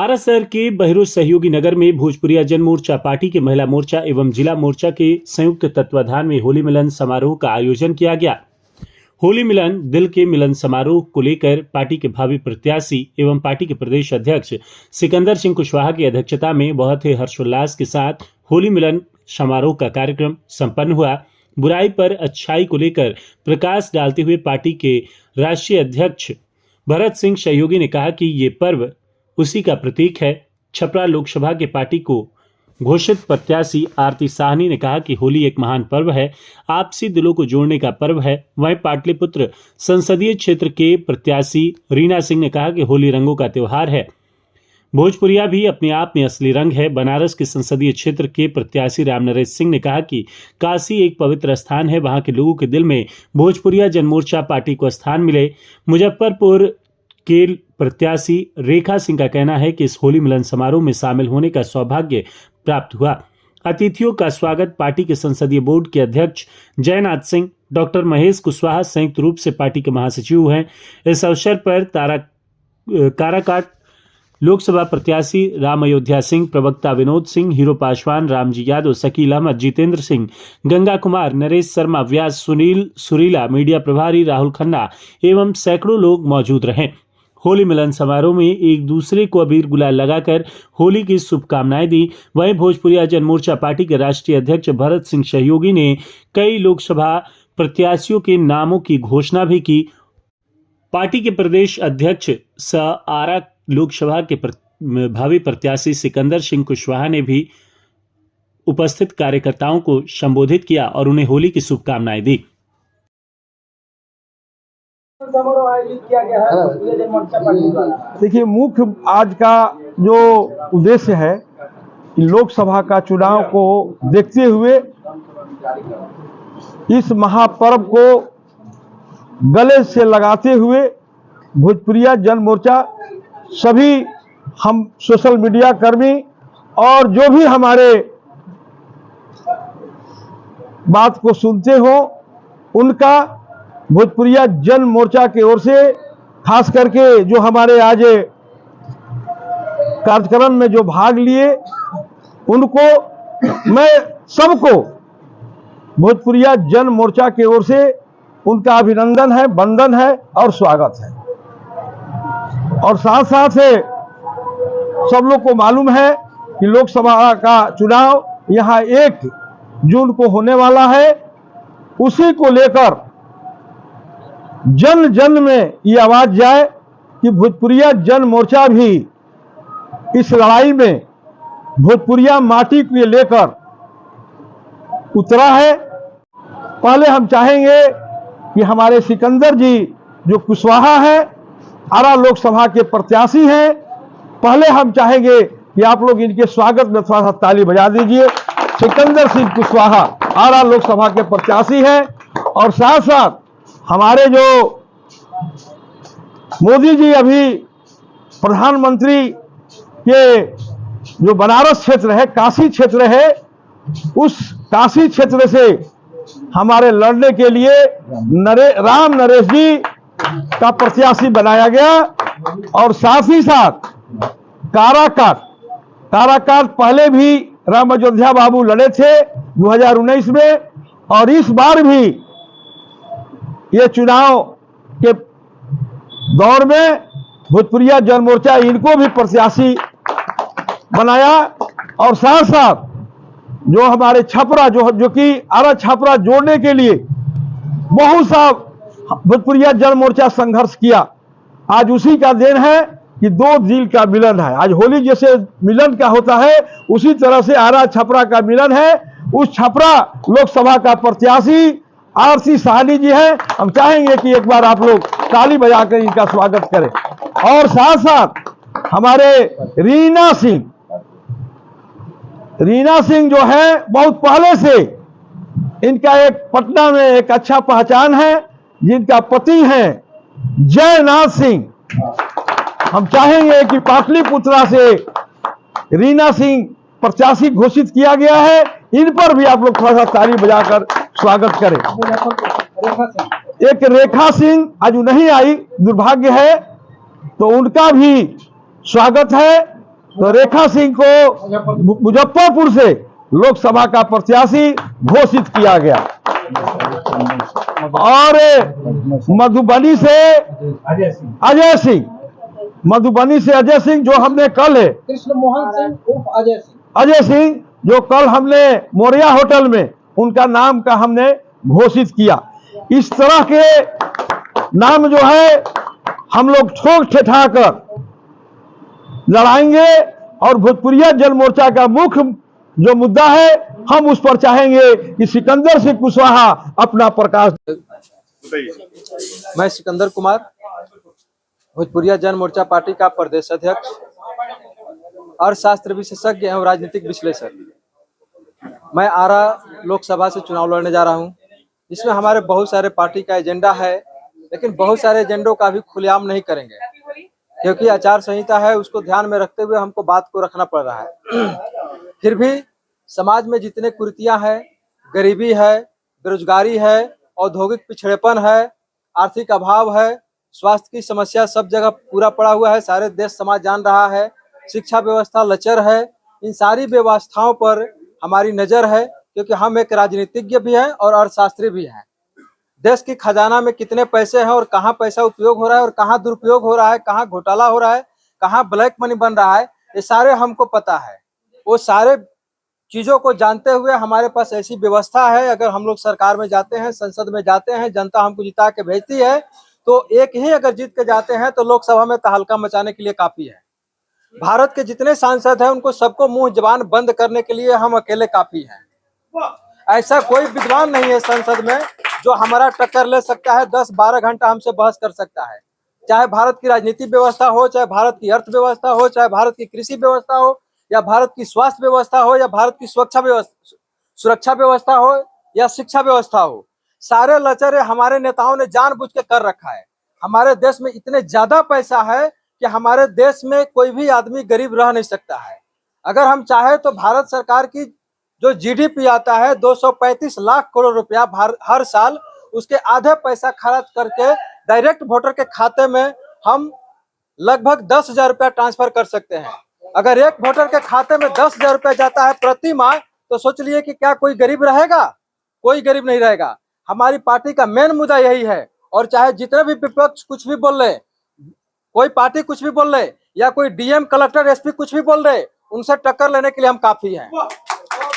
आरा शहर के बहिरो सहयोगी नगर में भोजपुरिया जन मोर्चा पार्टी के महिला मोर्चा एवं जिला मोर्चा के संयुक्त तत्वाधान में होली मिलन समारोह का आयोजन किया गया। होली मिलन दिल के मिलन समारोह को लेकर पार्टी के भावी प्रत्याशी एवं पार्टी के प्रदेश अध्यक्ष सिकंदर सिंह कुशवाहा की अध्यक्षता में बहुत ही हर्षोल्लास के साथ होली मिलन समारोह का कार्यक्रम संपन्न हुआ। बुराई पर अच्छाई को लेकर प्रकाश डालते हुए पार्टी के राष्ट्रीय अध्यक्ष भरत सिंह सहयोगी ने कहा कि ये पर्व उसी का प्रतीक है। छपरा लोकसभा के पार्टी को घोषित प्रत्याशी आरती साहनी ने कहा कि होली एक महान पर्व है, आपसी दिलों को जोड़ने का पर्व है। वहीं पाटलिपुत्र संसदीय क्षेत्र के प्रत्याशी रीना सिंह ने कहा कि होली रंगों का त्योहार है, भोजपुरिया भी अपने आप में असली रंग है। बनारस के संसदीय क्षेत्र के प्रत्याशी रामनरेश सिंह ने कहा कि काशी एक पवित्र स्थान है, वहां के लोगों के दिल में भोजपुरिया जनमोर्चा पार्टी को स्थान मिले। मुजफ्फरपुर के प्रत्याशी रेखा सिंह का कहना है कि इस होली मिलन समारोह में शामिल होने का सौभाग्य प्राप्त हुआ। अतिथियों का स्वागत पार्टी के संसदीय बोर्ड के अध्यक्ष जयनाथ सिंह, डॉक्टर महेश कुशवाहा संयुक्त रूप से पार्टी के महासचिव हैं। इस अवसर पर काराकाट लोकसभा प्रत्याशी राम अयोध्या सिंह, प्रवक्ता विनोद सिंह, हीरो पासवान, रामजी यादव, शकील अहमद, जितेंद्र सिंह, गंगा कुमार, नरेश शर्मा, व्यास, सुनील सुरीला, मीडिया प्रभारी राहुल खन्ना एवं सैकड़ों लोग मौजूद रहे। होली मिलन समारोह में एक दूसरे को अबीर गुलाल लगाकर होली की शुभकामनाएं दी। वहीं भोजपुरिया जनमोर्चा पार्टी के राष्ट्रीय अध्यक्ष भरत सिंह सहयोगी ने कई लोकसभा प्रत्याशियों के नामों की घोषणा भी की। पार्टी के प्रदेश अध्यक्ष सह आरा लोकसभा के भावी प्रत्याशी सिकंदर सिंह कुशवाहा ने भी उपस्थित कार्यकर्ताओं को संबोधित किया और उन्हें होली की शुभकामनाएं दी। समारोह आयोजित किया गया है भोजपुरिया जनमोर्चा पार्टी द्वारा। देखिए, मुख्य आज का जो उद्देश्य है कि लोकसभा का चुनाव को देखते हुए इस महापर्व को गले से लगाते हुए भोजपुरिया जनमोर्चा सभी हम सोशल मीडिया कर्मी और जो भी हमारे बात को सुनते हो उनका भोजपुरिया जन मोर्चा की ओर से खास करके जो हमारे आज कार्यक्रम में जो भाग लिए उनको मैं सबको भोजपुरिया जन मोर्चा की ओर से उनका अभिनंदन है, वंदन है और स्वागत है। और साथ साथ सब लोग को मालूम है कि लोकसभा का चुनाव यहाँ 1 जून को होने वाला है। उसी को लेकर जन जन में ये आवाज जाए कि भोजपुरिया जन मोर्चा भी इस लड़ाई में भोजपुरिया माटी को लेकर उतरा है। पहले हम चाहेंगे कि हमारे सिकंदर जी जो कुशवाहा है, आरा लोकसभा के प्रत्याशी हैं, पहले हम चाहेंगे कि आप लोग इनके स्वागत में थोड़ा सा ताली बजा दीजिए। सिकंदर सिंह कुशवाहा आरा लोकसभा के प्रत्याशी हैं। और साथ साथ हमारे जो मोदी जी अभी प्रधानमंत्री के जो बनारस क्षेत्र है, काशी क्षेत्र है, उस काशी क्षेत्र से हमारे लड़ने के लिए राम नरेश जी का प्रत्याशी बनाया गया। और साथ ही साथ काराकाट पहले भी राम अयोध्या बाबू लड़े थे 2019 में, और इस बार भी ये चुनाव के दौर में भोजपुरिया जनमोर्चा इनको भी प्रत्याशी बनाया। और साथ साथ जो हमारे छपरा जो कि आरा छपरा जोड़ने के लिए बहुत सा भोजपुरिया जनमोर्चा संघर्ष किया, आज उसी का देन है कि 2 दिल का मिलन है। आज होली जैसे मिलन का होता है उसी तरह से आरा छपरा का मिलन है। उस छपरा लोकसभा का प्रत्याशी आरती साहनी जी हैं। हम चाहेंगे कि एक बार आप लोग ताली बजाकर इनका स्वागत करें। और साथ साथ हमारे रीना सिंह जो है, बहुत पहले से इनका एक पटना में एक अच्छा पहचान है, जिनका पति हैं जयनाथ सिंह। हम चाहेंगे कि पाटलिपुत्रा से रीना सिंह प्रत्याशी घोषित किया गया है, इन पर भी आप लोग थोड़ा सा ताली बजाकर स्वागत करें। एक रेखा सिंह आज नहीं आई, दुर्भाग्य है, तो उनका भी स्वागत है। तो रेखा सिंह को मुजफ्फरपुर से लोकसभा का प्रत्याशी घोषित किया गया और मधुबनी से अजय सिंह जो हमने कल है कृष्ण मोहन सिंह उर्फ अजय सिंह जो कल हमने मोरिया होटल में उनका नाम का हमने घोषित किया। इस तरह के नाम जो है हम लोग ठोक ठेठा कर लड़ाएंगे और भोजपुरिया जन मोर्चा का मुख्य जो मुद्दा है हम उस पर चाहेंगे कि सिकंदर सिंह कुशवाहा अपना प्रकाश। मैं सिकंदर कुमार, भोजपुरिया जन मोर्चा पार्टी का प्रदेश अध्यक्ष, अर्थशास्त्र विशेषज्ञ एवं राजनीतिक विश्लेषक। मैं आरा लोकसभा से चुनाव लड़ने जा रहा हूं, जिसमें हमारे बहुत सारे पार्टी का एजेंडा है, लेकिन बहुत सारे एजेंडों का भी खुलेआम नहीं करेंगे क्योंकि आचार संहिता है, उसको ध्यान में रखते हुए हमको बात को रखना पड़ रहा है। फिर भी समाज में जितने कुरीतियां हैं, गरीबी है, बेरोजगारी है, औद्योगिक पिछड़ेपन है, आर्थिक अभाव है, स्वास्थ्य की समस्या सब जगह पूरा पड़ा हुआ है, सारे देश समाज जान रहा है, शिक्षा व्यवस्था लचर है। इन सारी व्यवस्थाओं पर हमारी नजर है क्योंकि हम एक राजनीतिज्ञ भी हैं और अर्थशास्त्री भी हैं। देश की खजाना में कितने पैसे हैं और कहाँ पैसा उपयोग हो रहा है और कहाँ दुरुपयोग हो रहा है, कहाँ घोटाला हो रहा है, कहाँ ब्लैक मनी बन रहा है, ये सारे हमको पता है। वो सारे चीजों को जानते हुए हमारे पास ऐसी व्यवस्था है, अगर हम लोग सरकार में जाते हैं, संसद में जाते हैं, जनता हमको जिता के भेजती है, तो एक ही अगर जीत के जाते हैं तो लोकसभा में तहलका मचाने के लिए काफी है। भारत के जितने सांसद हैं उनको सबको मुंह जबान बंद करने के लिए हम अकेले काफी हैं। ऐसा कोई विद्वान नहीं है संसद में जो हमारा टक्कर ले सकता है, 10-12 घंटा हमसे बहस कर सकता है। चाहे भारत की राजनीतिक व्यवस्था हो, चाहे भारत की अर्थव्यवस्था हो, चाहे भारत की कृषि व्यवस्था हो, या भारत की स्वास्थ्य व्यवस्था हो, या भारत की सुरक्षा व्यवस्था हो, या शिक्षा व्यवस्था हो, सारे लचरे हमारे नेताओं ने जानबूझ के कर रखा है। हमारे देश में इतने ज्यादा पैसा है कि हमारे देश में कोई भी आदमी गरीब रह नहीं सकता है। अगर हम चाहे तो भारत सरकार की जो जीडीपी आता है 235 लाख करोड़ रुपया हर साल, उसके आधे पैसा खर्च करके डायरेक्ट वोटर के खाते में हम लगभग 10,000 रुपया ट्रांसफर कर सकते हैं। अगर एक वोटर के खाते में 10,000 रुपया जाता है प्रति माह, तो सोच लिए कि क्या कोई गरीब रहेगा? कोई गरीब नहीं रहेगा। हमारी पार्टी का मेन मुद्दा यही है। और चाहे जितने भी विपक्ष कुछ भी बोल रहे, कोई पार्टी कुछ भी बोल रहे, या कोई डीएम कलेक्टर एसपी कुछ भी बोल रहे, उनसे टक्कर लेने के लिए हम काफी हैं।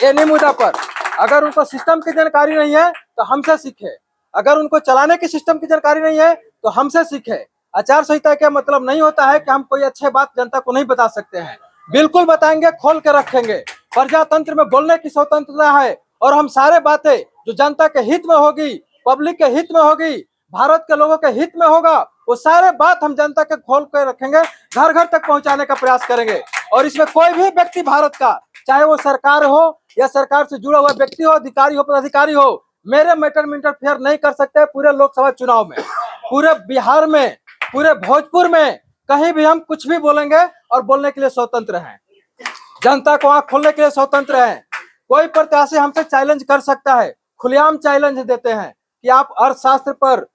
ये नहीं मुद्दा पर अगर उनको सिस्टम की जानकारी नहीं है तो हमसे सीखे, अगर उनको चलाने की सिस्टम की जानकारी नहीं है तो हमसे सीखे। आचार संहिता का मतलब नहीं होता है कि हम कोई अच्छे बात जनता को नहीं बता सकते हैं, बिल्कुल बताएंगे, खोल के रखेंगे। प्रजातंत्र में बोलने की स्वतंत्रता है और हम सारे बातें जो जनता के हित में होगी, पब्लिक के हित में होगी, भारत के लोगों के हित में होगा, वो सारे बात हम जनता के खोल कर रखेंगे, घर घर तक पहुंचाने का प्रयास करेंगे। और इसमें कोई भी व्यक्ति भारत का, चाहे वो सरकार हो या सरकार से जुड़ा हुआ व्यक्ति हो, अधिकारी हो, पदाधिकारी हो, मेरे मैटर में इंटरफेयर नहीं कर सकते। पूरे लोकसभा चुनाव में, पूरे बिहार में, पूरे भोजपुर में कहीं भी हम कुछ भी बोलेंगे और बोलने के लिए स्वतंत्र हैं। जनता को आंख खोलने के लिए स्वतंत्र हैं। कोई प्रत्याशी हमसे चैलेंज कर सकता है, खुलेआम चैलेंज देते हैं कि आप अर्थशास्त्र पर,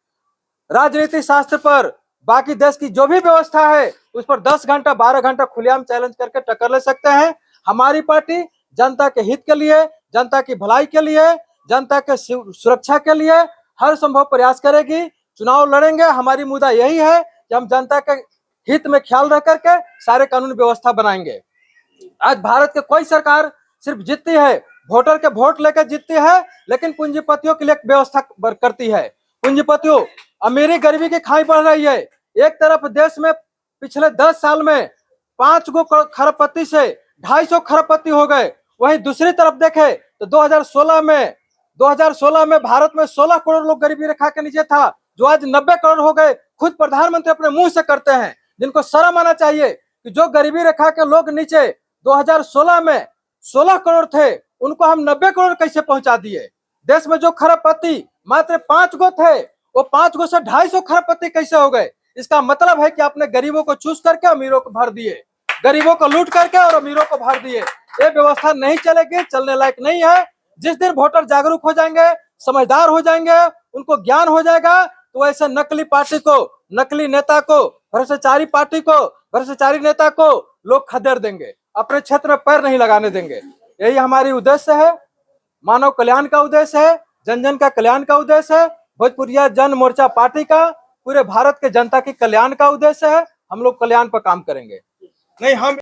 राजनीति शास्त्र पर, बाकी देश की जो भी व्यवस्था है उस पर 10 घंटा 12 घंटा खुलेआम चैलेंज करके टक्कर ले सकते हैं। हमारी पार्टी जनता के हित के लिए, जनता की भलाई के लिए, जनता के सुरक्षा के लिए हर संभव प्रयास करेगी। चुनाव लड़ेंगे। हमारी मुद्दा यही है कि हम जनता के हित में ख्याल रख करके सारे कानून व्यवस्था बनाएंगे। आज भारत के कोई सरकार सिर्फ जीतती है, वोटर के वोट लेकर जीतती है, लेकिन पूंजीपतियों के लिए व्यवस्था करती है। पूंजीपतियों, अमीरी गरीबी की खाई बढ़ रही है। एक तरफ देश में पिछले 10 साल में 5 खरबपति से 250 खरबपति हो गए, वहीं दूसरी तरफ देखे तो 2016 में भारत में 16 करोड़ लोग गरीबी रेखा के नीचे था, जो आज 90 करोड़ हो गए। खुद प्रधानमंत्री अपने मुंह से करते हैं, जिनको शर्म आना चाहिए कि जो गरीबी रेखा के लोग नीचे 2016 में 16 करोड़ थे, उनको हम 90 करोड़ कैसे पहुंचा दिए। देश में जो खरबपति मात्र 5 गो थे, वो 5 गो से 250 खरबपति कैसे हो गए। इसका मतलब है कि आपने गरीबों को चूस करके अमीरों को भर दिए, गरीबों को लूट करके और अमीरों को भर दिए। ये व्यवस्था नहीं चलेगी, चलने लायक नहीं है। जिस दिन वोटर जागरूक हो जाएंगे, समझदार हो जाएंगे, उनको ज्ञान हो जाएगा, तो ऐसे नकली पार्टी को, नकली नेता को, भ्रष्टाचारी पार्टी को, भ्रष्टाचारी नेता को लोग खदेड़ देंगे, अपने क्षेत्र में पैर नहीं लगाने देंगे। यही हमारी उद्देश्य है, मानव कल्याण का उद्देश्य है, जन जन का कल्याण का उद्देश्य है। भोजपुरिया जन मोर्चा पार्टी का पूरे भारत के जनता के कल्याण का उद्देश्य है। हम लोग कल्याण पर काम करेंगे। नहीं, हम